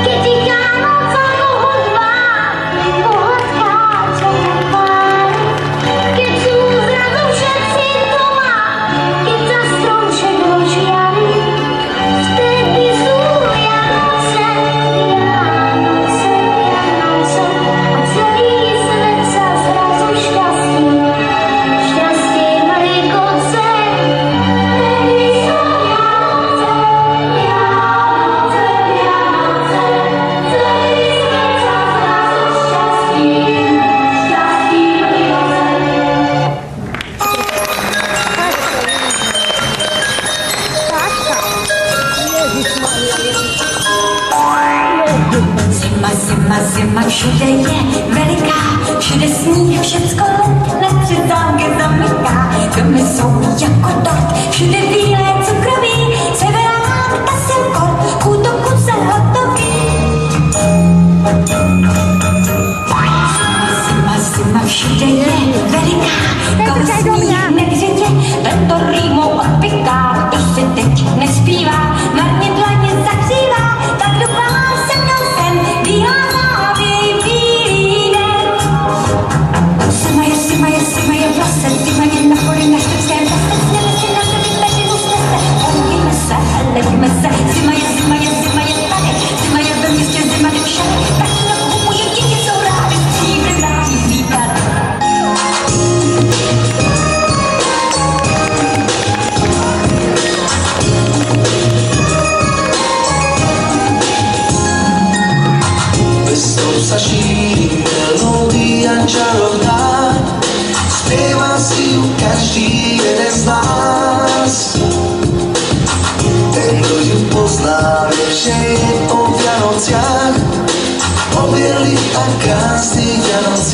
Keď ti kámo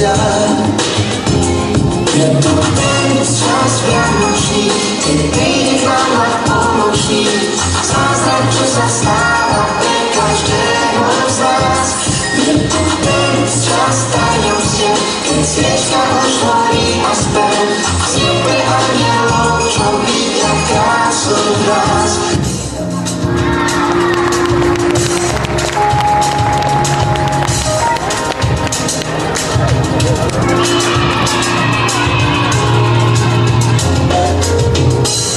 vzťah. Je to ten čas vianočný, keď príde k nám na pomocník, zázrak, čo sa stáva pre každého z nás. Je to ten čas tajomstiev, keď sviečka už horí a spev znie pre anielov, čo vidia krásu v nás.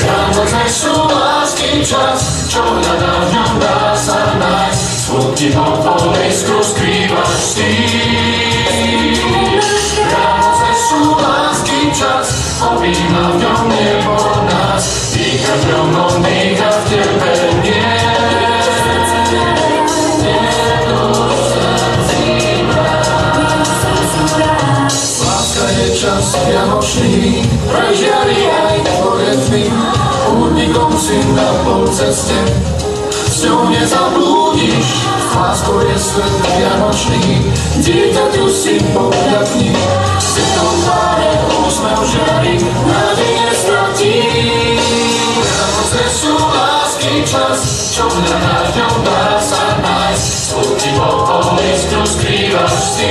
Vianoce sú lásky čas, čo hľadáš, ňom dá sa nájsť. Smutky po kolesku skrývaš ty. Vianoce sú lásky čas, objíma v ňom nebo nás. Dýcha v ňom, on dýcha v tebe nie. Láska je čas vianočný, prežiari aj tvoje tmy. Pútnikom si na polceste, s ňou nezablúdiš. Láskou je svet vianočný, dieťaťu si poďakni. Svetom tváre úsmev žiari, nádej nestratí. Vianoce sú lásky čas, čo hľadáš, ňom dá sa nájsť. Smutky po kolísku skrývaš ty.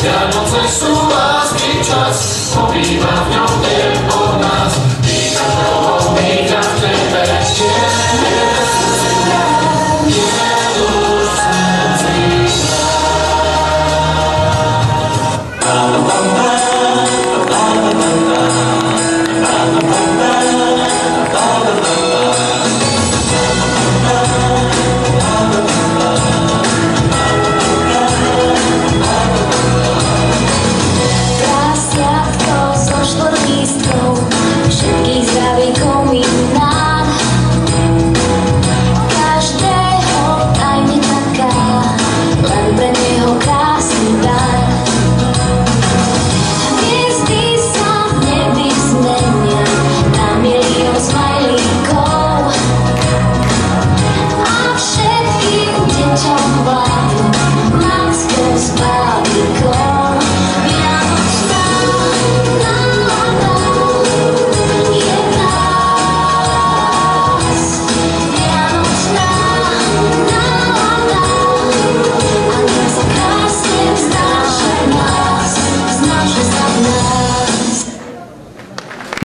Vianoce sú lásky čas, obýva v ňom